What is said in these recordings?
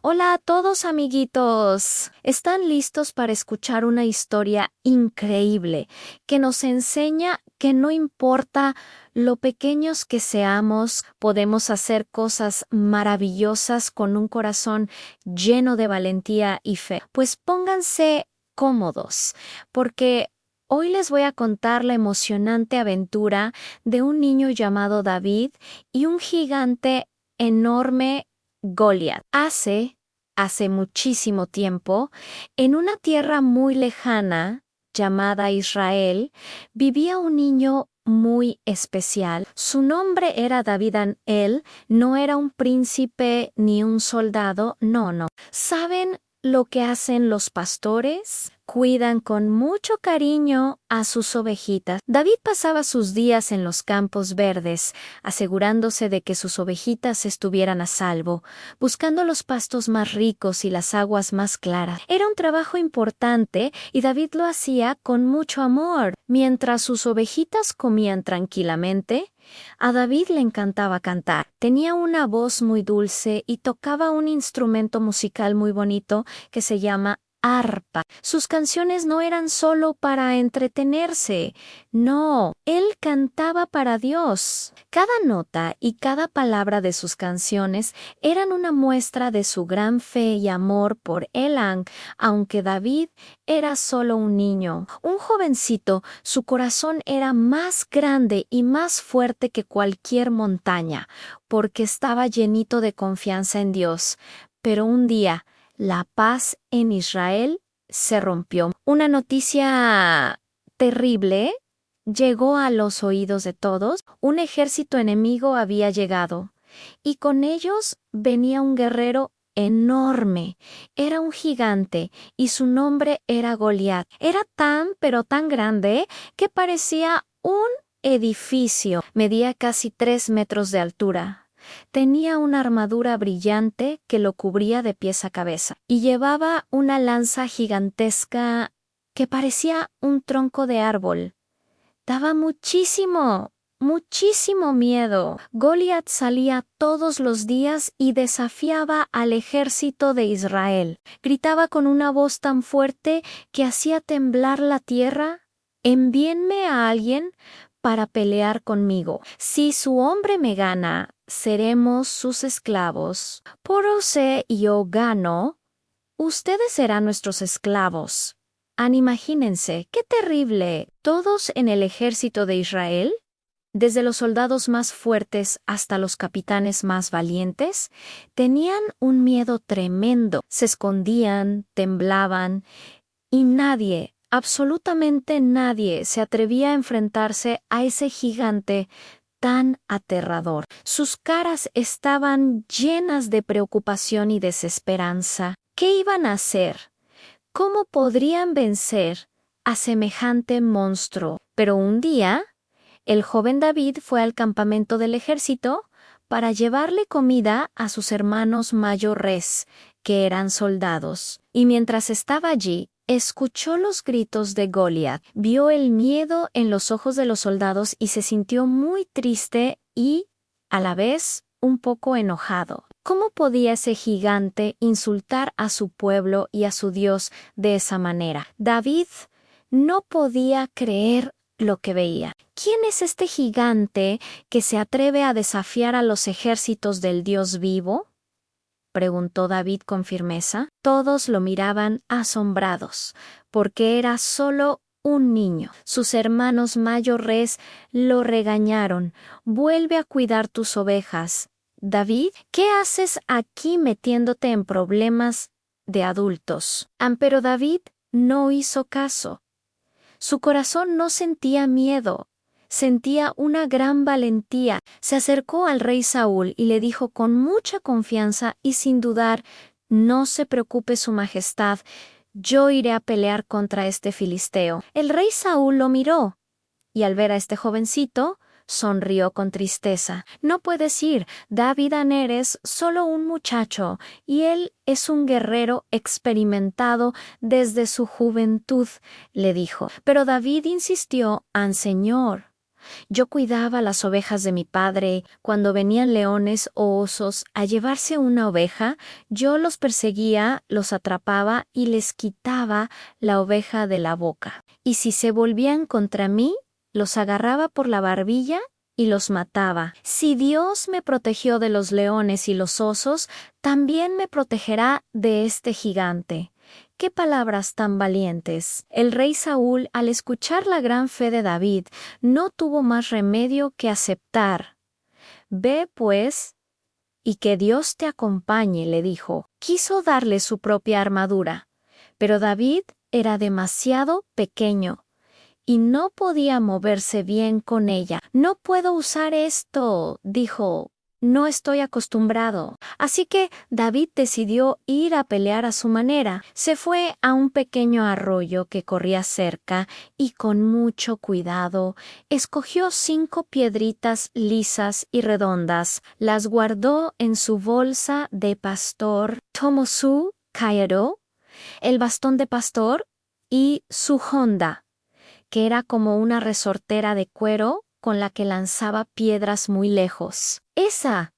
Hola a todos, amiguitos. ¿Están listos para escuchar una historia increíble que nos enseña que no importa lo pequeños que seamos, podemos hacer cosas maravillosas con un corazón lleno de valentía y fe? Pues pónganse cómodos, porque hoy les voy a contar la emocionante aventura de un niño llamado David y un gigante enorme, Goliat. Hace muchísimo tiempo, en una tierra muy lejana, llamada Israel, vivía un niño muy especial. Su nombre era David Él no era un príncipe ni un soldado, no. ¿Saben lo que hacen los pastores? Cuidan con mucho cariño a sus ovejitas. David pasaba sus días en los campos verdes, asegurándose de que sus ovejitas estuvieran a salvo, buscando los pastos más ricos y las aguas más claras. Era un trabajo importante y David lo hacía con mucho amor. Mientras sus ovejitas comían tranquilamente, a David le encantaba cantar. Tenía una voz muy dulce y tocaba un instrumento musical muy bonito que se llama arpa. Sus canciones no eran solo para entretenerse, no, él cantaba para Dios. Cada nota y cada palabra de sus canciones eran una muestra de su gran fe y amor por Elang, aunque David era solo un niño, un jovencito. Su corazón era más grande y más fuerte que cualquier montaña, porque estaba llenito de confianza en Dios. Pero un día, la paz en Israel se rompió. Una noticia terrible llegó a los oídos de todos. Un ejército enemigo había llegado, y con ellos venía un guerrero enorme. Era un gigante, y su nombre era Goliat. Era pero tan grande, que parecía un edificio. Medía casi 3 metros de altura. Tenía una armadura brillante que lo cubría de pies a cabeza, y llevaba una lanza gigantesca que parecía un tronco de árbol. Daba muchísimo miedo. Goliat salía todos los días y desafiaba al ejército de Israel. Gritaba con una voz tan fuerte que hacía temblar la tierra: «Envíenme a alguien para pelear conmigo. Si su hombre me gana, seremos sus esclavos. Pero si yo gano, ustedes serán nuestros esclavos». Imagínense, qué terrible. Todos en el ejército de Israel, desde los soldados más fuertes hasta los capitanes más valientes, tenían un miedo tremendo. Se escondían, temblaban, y nadie, absolutamente nadie, se atrevía a enfrentarse a ese gigante tan aterrador. Sus caras estaban llenas de preocupación y desesperanza. ¿Qué iban a hacer? ¿Cómo podrían vencer a semejante monstruo? Pero un día, el joven David fue al campamento del ejército para llevarle comida a sus hermanos mayores, que eran soldados. Y mientras estaba allí, escuchó los gritos de Goliat, vio el miedo en los ojos de los soldados y se sintió muy triste y, a la vez, un poco enojado. ¿Cómo podía ese gigante insultar a su pueblo y a su Dios de esa manera? David no podía creer lo que veía. ¿Quién es este gigante que se atreve a desafiar a los ejércitos del Dios vivo?, preguntó David con firmeza. Todos lo miraban asombrados, porque era solo un niño. Sus hermanos mayores lo regañaron. «Vuelve a cuidar tus ovejas. David, ¿qué haces aquí metiéndote en problemas de adultos?» Pero David no hizo caso. Su corazón no sentía miedo, sentía una gran valentía. Se acercó al rey Saúl y le dijo con mucha confianza y sin dudar: «No se preocupe, su majestad, yo iré a pelear contra este filisteo». El rey Saúl lo miró, y al ver a este jovencito, sonrió con tristeza. «No puedes ir, David es solo un muchacho, y él es un guerrero experimentado desde su juventud», le dijo. Pero David insistió: «Señor, Yo cuidaba las ovejas de mi padre. Cuando venían leones o osos a llevarse una oveja, yo los perseguía, los atrapaba y les quitaba la oveja de la boca. Y si se volvían contra mí, los agarraba por la barbilla y los mataba. Si Dios me protegió de los leones y los osos, también me protegerá de este gigante. ¡Qué palabras tan valientes! El rey Saúl, al escuchar la gran fe de David, no tuvo más remedio que aceptar. Ve, pues, y que Dios te acompañe, le dijo. Quiso darle su propia armadura, pero David era demasiado pequeño y no podía moverse bien con ella. No puedo usar esto, dijo. No estoy acostumbrado. Así que David decidió ir a pelear a su manera. Se fue a un pequeño arroyo que corría cerca y con mucho cuidado escogió 5 piedritas lisas y redondas. Las guardó en su bolsa de pastor. Tomó su cayado, el bastón de pastor y su honda, que era como una resortera de cuero con la que lanzaba piedras muy lejos. Esa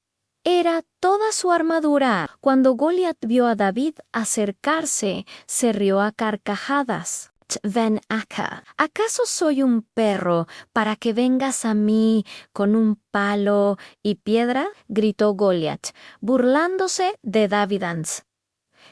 era toda su armadura. Cuando Goliat vio a David acercarse, se rió a carcajadas. Ven acá. ¿Acaso soy un perro para que vengas a mí con un palo y piedra? Gritó Goliat, burlándose de David.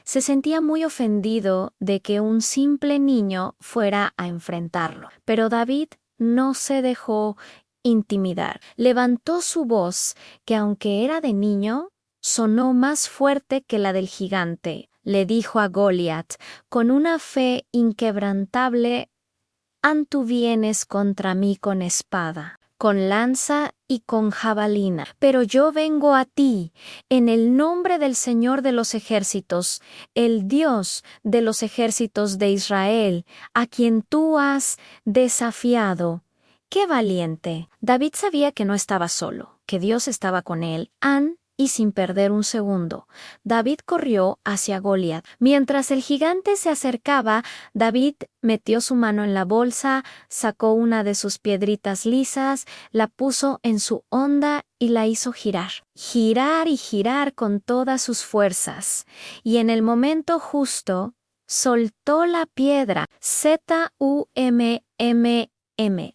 Se sentía muy ofendido de que un simple niño fuera a enfrentarlo. Pero David no se dejó intimidar. Levantó su voz, que aunque era de niño, sonó más fuerte que la del gigante. Le dijo a Goliat, con una fe inquebrantable: «Tú vienes contra mí con espada, con lanza y con jabalina, pero yo vengo a ti en el nombre del Señor de los ejércitos, el Dios de los ejércitos de Israel, a quien tú has desafiado». ¡Qué valiente! David sabía que no estaba solo, que Dios estaba con él. Y sin perder un segundo, David corrió hacia Goliat. Mientras el gigante se acercaba, David metió su mano en la bolsa, sacó una de sus piedritas lisas, la puso en su honda y la hizo girar. Girar y girar con todas sus fuerzas. Y en el momento justo, soltó la piedra.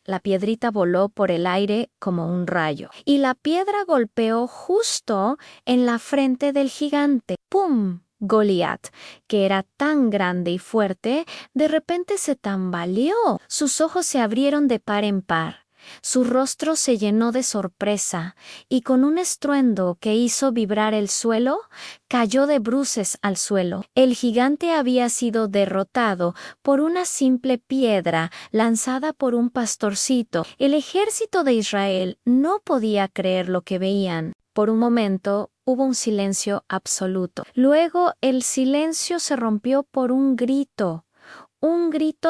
La piedrita voló por el aire como un rayo, y la piedra golpeó justo en la frente del gigante. ¡Pum! Goliat, que era tan grande y fuerte, de repente se tambaleó. Sus ojos se abrieron de par en par. Su rostro se llenó de sorpresa, y con un estruendo que hizo vibrar el suelo, cayó de bruces al suelo. El gigante había sido derrotado por una simple piedra lanzada por un pastorcito. El ejército de Israel no podía creer lo que veían. Por un momento hubo un silencio absoluto. Luego el silencio se rompió por un grito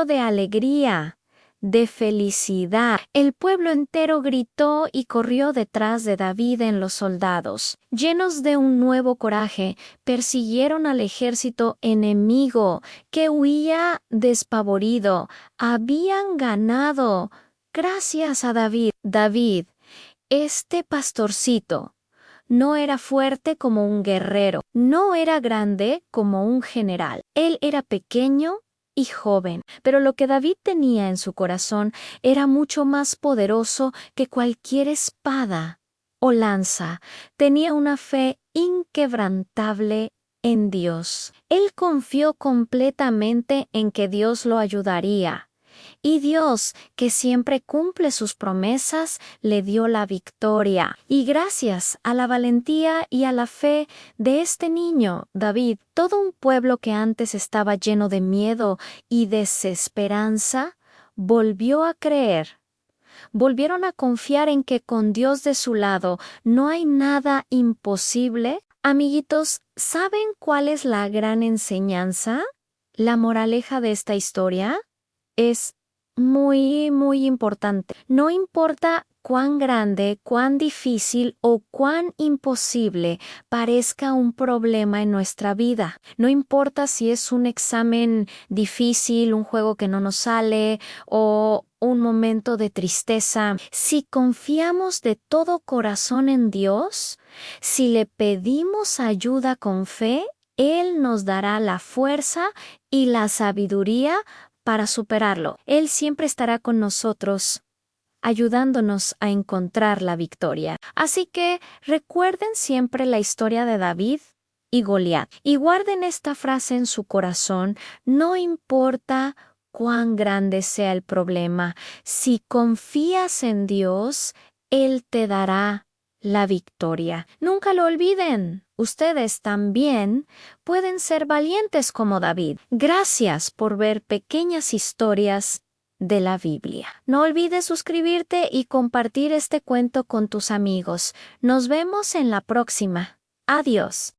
de alegría, de felicidad. El pueblo entero gritó y corrió detrás de David en los soldados. Llenos de un nuevo coraje, persiguieron al ejército enemigo, que huía despavorido. Habían ganado. Gracias a David. David, este pastorcito, no era fuerte como un guerrero, no era grande como un general. Él era pequeño y joven, pero lo que David tenía en su corazón era mucho más poderoso que cualquier espada o lanza. Tenía una fe inquebrantable en Dios. Él confió completamente en que Dios lo ayudaría. Y Dios, que siempre cumple sus promesas, le dio la victoria. Y gracias a la valentía y a la fe de este niño, David, todo un pueblo que antes estaba lleno de miedo y desesperanza, volvió a creer. Volvieron a confiar en que con Dios de su lado no hay nada imposible. Amiguitos, ¿saben cuál es la gran enseñanza? La moraleja de esta historia es muy, muy importante. No importa cuán grande, cuán difícil o cuán imposible parezca un problema en nuestra vida. No importa si es un examen difícil, un juego que no nos sale o un momento de tristeza, si confiamos de todo corazón en Dios, si le pedimos ayuda con fe, Él nos dará la fuerza y la sabiduría para superarlo. Él siempre estará con nosotros, ayudándonos a encontrar la victoria. Así que recuerden siempre la historia de David y Goliat y guarden esta frase en su corazón: no importa cuán grande sea el problema, si confías en Dios, Él te dará la victoria. Nunca lo olviden. Ustedes también pueden ser valientes como David. Gracias por ver pequeñas historias de la Biblia. No olvides suscribirte y compartir este cuento con tus amigos. Nos vemos en la próxima. Adiós.